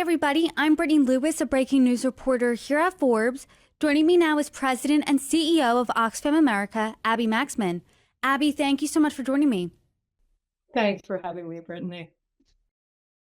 everybody. I'm Brittany Lewis, a breaking news reporter here at Forbes. Joining me now is President and CEO of Oxfam America, Abby Maxman. Abby, thank you so much for joining me. Thanks for having me, Brittany.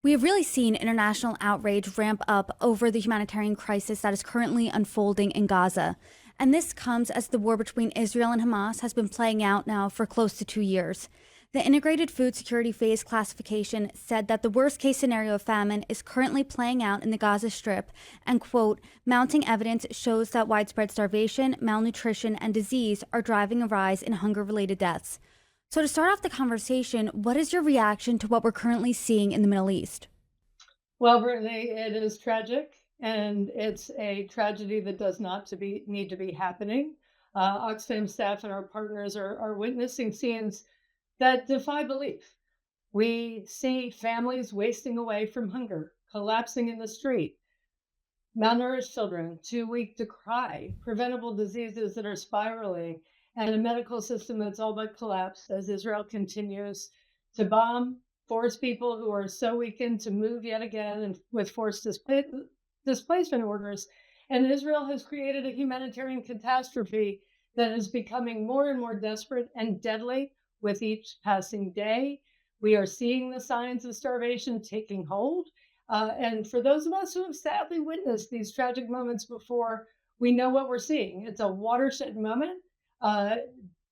We have really seen international outrage ramp up over the humanitarian crisis that is currently unfolding in Gaza. And this comes as the war between Israel and Hamas has been playing out now for close to 2 years. The Integrated Food Security Phase classification said that the worst-case scenario of famine is currently playing out in the Gaza Strip, and, quote, mounting evidence shows that widespread starvation, malnutrition, and disease are driving a rise in hunger-related deaths. So to start off the conversation, what is your reaction to what we're currently seeing in the Middle East? Well, Brittany, it is tragic, and it's a tragedy that does not need to be happening. Oxfam staff and our partners are witnessing scenes that defy belief. We see families wasting away from hunger, collapsing in the street, malnourished children too weak to cry, preventable diseases that are spiraling, and a medical system that's all but collapsed as Israel continues to bomb, force people who are so weakened to move yet again and with forced displacement orders. And Israel has created a humanitarian catastrophe that is becoming more and more desperate and deadly with each passing day. We are seeing the signs of starvation taking hold. And for those of us who have sadly witnessed these tragic moments before, we know what we're seeing. It's a watershed moment.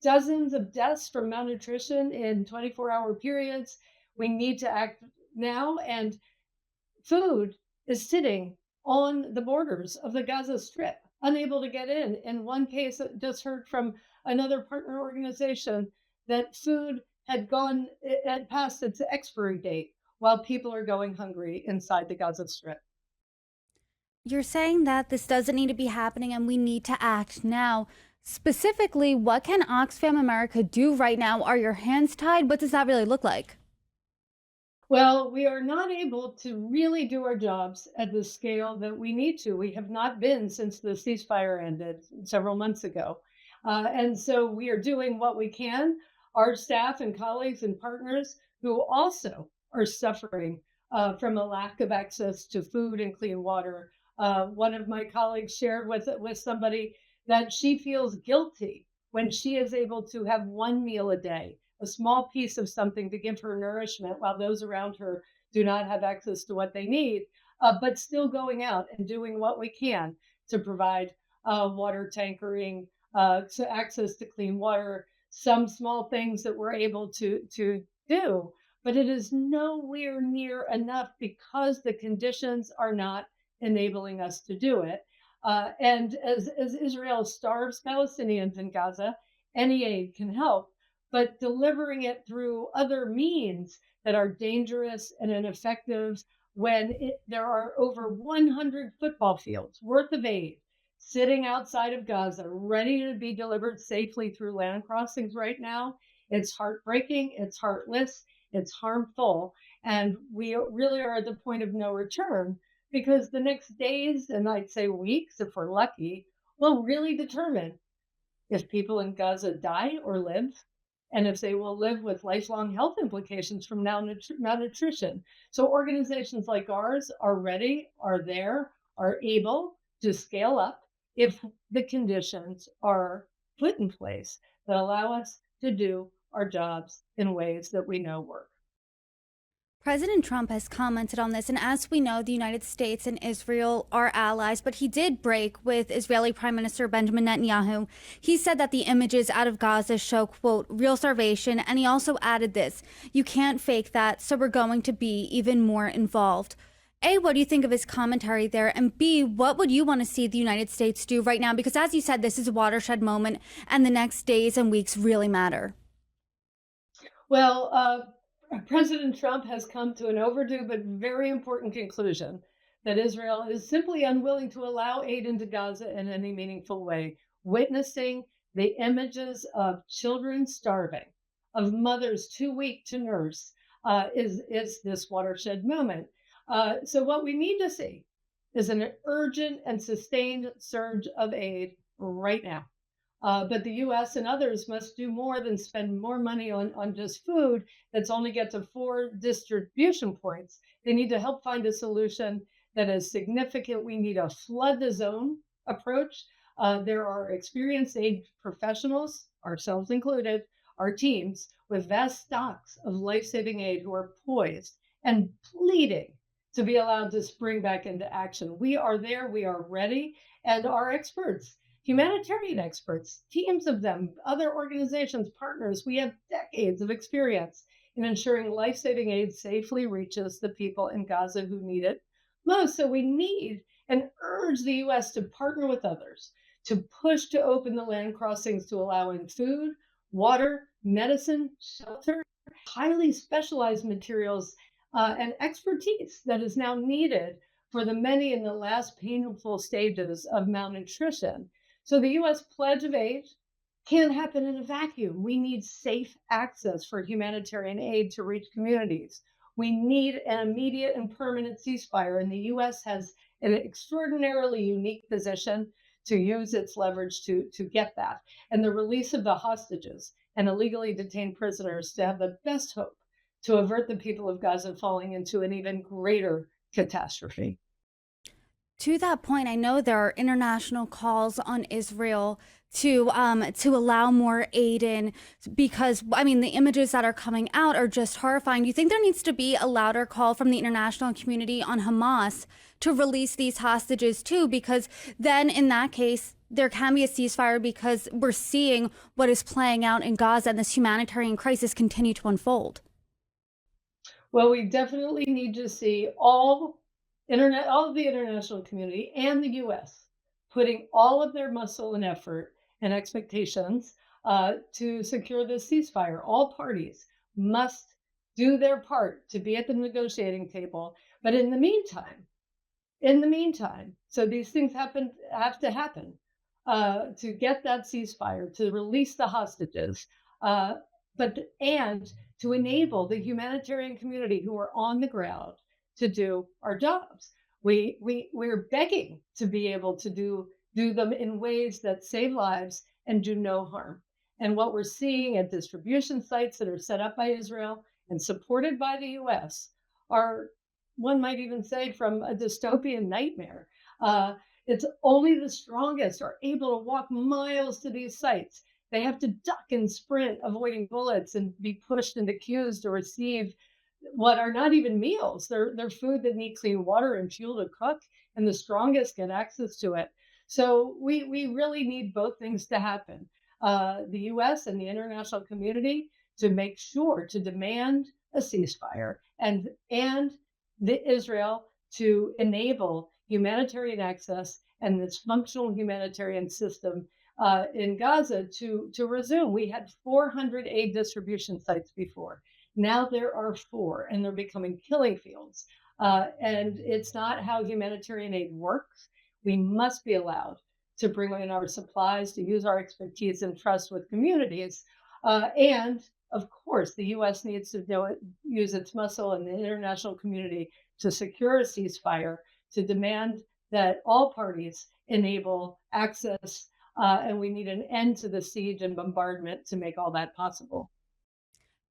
Dozens of deaths from malnutrition in 24-hour periods. We need to act now. And food is sitting on the borders of the Gaza Strip, unable to get in. In one case, I just heard from another partner organization that food had passed its expiry date while people are going hungry inside the Gaza Strip. You're saying that this doesn't need to be happening and we need to act now. Specifically, what can Oxfam America do right now? Are your hands tied? What does that really look like? Well, we are not able to really do our jobs at the scale that we need to. We have not been since the ceasefire ended several months ago. And so we are doing what we can. Our staff and colleagues and partners who also are suffering from a lack of access to food and clean water. One of my colleagues shared with somebody that she feels guilty when she is able to have one meal a day, a small piece of something to give her nourishment while those around her do not have access to what they need, but still going out and doing what we can to provide water tankering, access to clean water, some small things that we're able to do. But it is nowhere near enough because the conditions are not enabling us to do it. And as Israel starves Palestinians in Gaza, any aid can help, but delivering it through other means that are dangerous and ineffective when there are over 100 football fields worth of aid sitting outside of Gaza, ready to be delivered safely through land crossings right now. It's heartbreaking, it's heartless, it's harmful, and we really are at the point of no return because the next days, and I'd say weeks, if we're lucky, will really determine if people in Gaza die or live, and if they will live with lifelong health implications from malnutrition. So organizations like ours are ready, are there, are able to scale up if the conditions are put in place that allow us to do our jobs in ways that we know work. President Trump has commented on this, and as we know, the United States and Israel are allies, but he did break with Israeli Prime Minister Benjamin Netanyahu. He said that the images out of Gaza show, quote, real starvation, and he also added this: you can't fake that, so we're going to be even more involved. A, what do you think of his commentary there? And B, what would you want to see the United States do right now? Because as you said, this is a watershed moment, and the next days and weeks really matter. Well, President Trump has come to an overdue but very important conclusion that Israel is simply unwilling to allow aid into Gaza in any meaningful way. Witnessing the images of children starving, of mothers too weak to nurse, is this watershed moment. So what we need to see is an urgent and sustained surge of aid right now. But the U.S. and others must do more than spend more money on just food that's only get to 4 distribution points. They need to help find a solution that is significant. We need a flood the zone approach. There are experienced aid professionals, ourselves included, our teams with vast stocks of life saving aid who are poised and pleading to be allowed to spring back into action. We are there, we are ready, and our experts, humanitarian experts, teams of them, other organizations, partners, we have decades of experience in ensuring life saving aid safely reaches the people in Gaza who need it most. So we need and urge the US to partner with others to push to open the land crossings to allow in food, water, medicine, shelter, highly specialized materials, and expertise that is now needed for the many in the last painful stages of malnutrition. So the US pledge of aid can't happen in a vacuum. We need safe access for humanitarian aid to reach communities. We need an immediate and permanent ceasefire, and the US has an extraordinarily unique position to use its leverage to get that, and the release of the hostages and illegally detained prisoners to have the best hope to avert the people of Gaza falling into an even greater catastrophe. To that point, I know there are international calls on Israel to allow more aid in because I mean the images that are coming out are just horrifying. Do you think there needs to be a louder call from the international community on Hamas to release these hostages too? Because then in that case, there can be a ceasefire because we're seeing what is playing out in Gaza and this humanitarian crisis continue to unfold. Well, we definitely need to see all of the international community and the US putting all of their muscle and effort and expectations to secure this ceasefire. All parties must do their part to be at the negotiating table. But in the meantime, so these things have to happen to get that ceasefire, to release the hostages, uh, and to enable the humanitarian community who are on the ground to do our jobs. We're begging to be able to do them in ways that save lives and do no harm. And what we're seeing at distribution sites that are set up by Israel and supported by the US are, one might even say, from a dystopian nightmare. It's only the strongest are able to walk miles to these sites. They have to duck and sprint, avoiding bullets, and be pushed into queues to receive what are not even meals. They're food that need clean water and fuel to cook, and the strongest get access to it. So we really need both things to happen. The U.S. and the international community to make sure to demand a ceasefire, and the Israel to enable humanitarian access and this functional humanitarian system in Gaza to resume. We had 400 aid distribution sites before. Now there are four, and they're becoming killing fields. And it's not how humanitarian aid works. We must be allowed to bring in our supplies, to use our expertise and trust with communities. And of course, the U.S. needs to use its muscle in the international community to secure a ceasefire, to demand that all parties enable access, and we need an end to the siege and bombardment to make all that possible.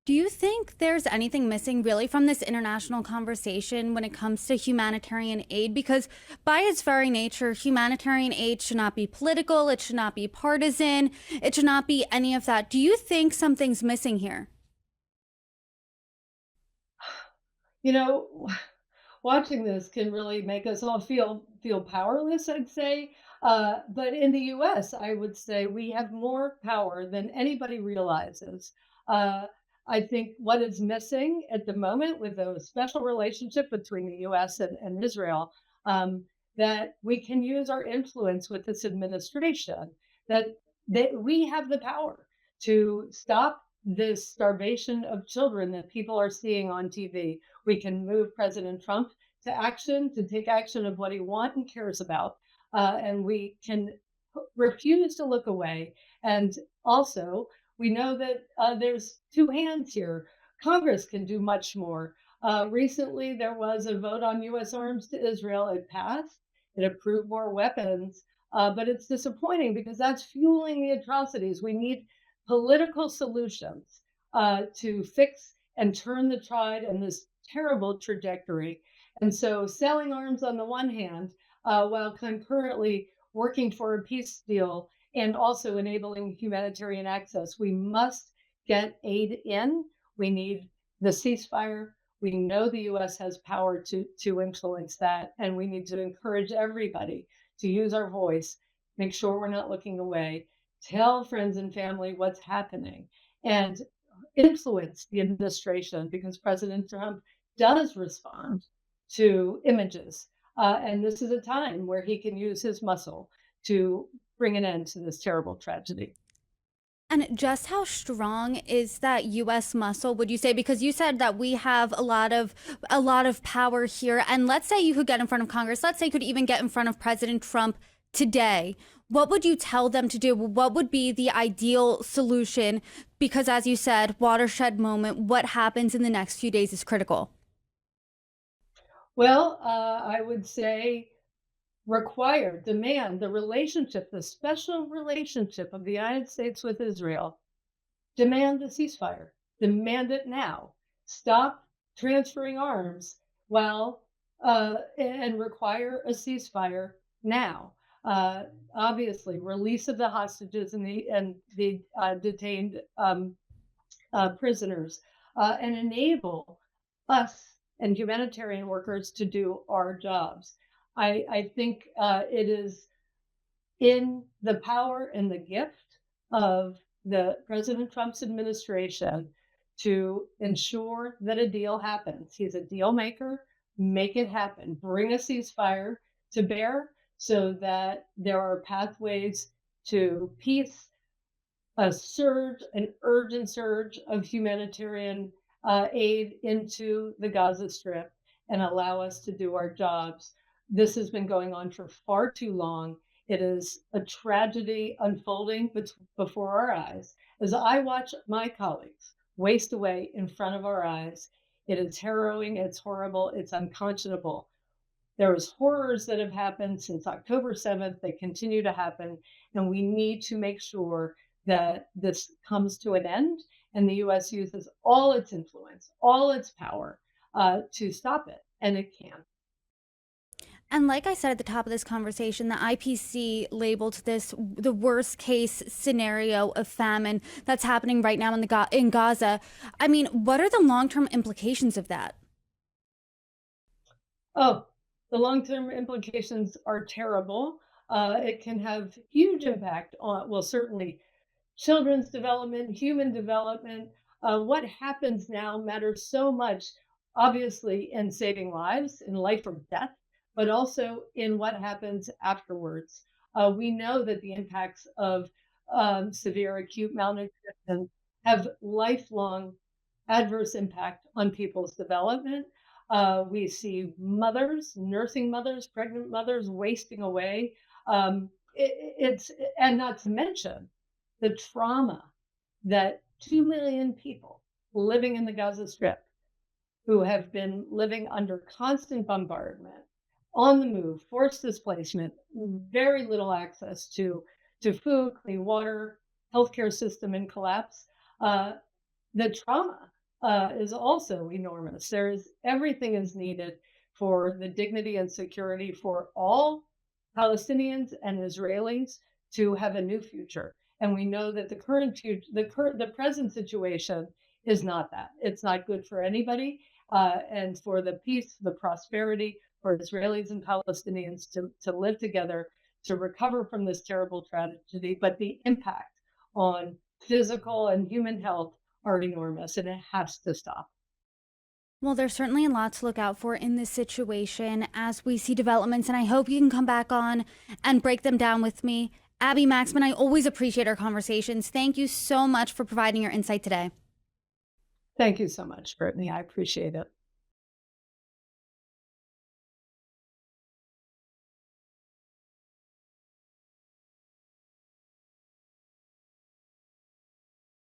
Do you think there's anything missing really from this international conversation when it comes to humanitarian aid? Because by its very nature, humanitarian aid should not be political, it should not be partisan, it should not be any of that. Do you think something's missing here? You know, watching this can really make us all feel powerless, I'd say. But in the U.S., I would say we have more power than anybody realizes. Uh, I think what is missing at the moment with a special relationship between the U.S. and Israel, that we can use our influence with this administration, that, that we have the power to stop this starvation of children that people are seeing on TV. We can move President Trump to action, to take action of what he wants and cares about. And we can refuse to look away. And also, we know that there's two hands here. Congress can do much more. Recently, there was a vote on U.S. arms to Israel. It passed. It approved more weapons. But it's disappointing because that's fueling the atrocities. We need political solutions to fix and turn the tide in this terrible trajectory. And so, selling arms on the one hand, while concurrently working for a peace deal and also enabling humanitarian access, we must get aid in. We need the ceasefire. We know the US has power to influence that, and we need to encourage everybody to use our voice, make sure we're not looking away, tell friends and family what's happening, and influence the administration, because President Trump does respond to images. And this is a time where he can use his muscle to bring an end to this terrible tragedy. And just how strong is that US muscle, would you say? Because you said that we have a lot of power here. And let's say you could get in front of Congress, let's say you could even get in front of President Trump today. What would you tell them to do? What would be the ideal solution? Because as you said, watershed moment, what happens in the next few days is critical. Well, I would say require, demand the relationship, the special relationship of the United States with Israel. Demand a ceasefire. Demand it now. Stop transferring arms while and require a ceasefire now. Obviously, release of the hostages and the detained prisoners, and enable us and humanitarian workers to do our jobs. I think it is in the power and the gift of the President Trump's administration to ensure that a deal happens. He's a deal maker. Make it happen. Bring a ceasefire to bear so that there are pathways to peace, a surge, an urgent surge of humanitarian aid into the Gaza Strip, and allow us to do our jobs. This has been going on for far too long. It is a tragedy unfolding before our eyes. As I watch my colleagues waste away in front of our eyes, it is harrowing, it's horrible, it's unconscionable. There was horrors that have happened since October 7th. They continue to happen, and we need to make sure that this comes to an end and the US uses all its influence, all its power to stop it, and it can. And like I said at the top of this conversation, the IPC labeled this the worst case scenario of famine that's happening right now in Gaza. I mean, what are the long-term implications of that? Oh, the long-term implications are terrible. It can have huge impact on, well, certainly children's development, human development. What happens now matters so much, obviously, in saving lives, in life or death, but also in what happens afterwards. We know that the impacts of severe acute malnutrition have lifelong adverse impact on people's development. We see mothers, nursing mothers, pregnant mothers wasting away. It's, and not to mention the trauma that 2 million people living in the Gaza Strip who have been living under constant bombardment, on the move, forced displacement, very little access to food, clean water, healthcare system in collapse. The trauma is also enormous. Everything is needed for the dignity and security for all Palestinians and Israelis to have a new future. And we know that the present situation is not that. It's not good for anybody, and for the peace, the prosperity for Israelis and Palestinians to live together, to recover from this terrible tragedy. But the impact on physical and human health are enormous, and it has to stop. Well, there's certainly a lot to look out for in this situation as we see developments, and I hope you can come back on and break them down with me. Abby, Maxman, I always appreciate our conversations. Thank you so much for providing your insight today. Thank you so much, Brittany. I appreciate it.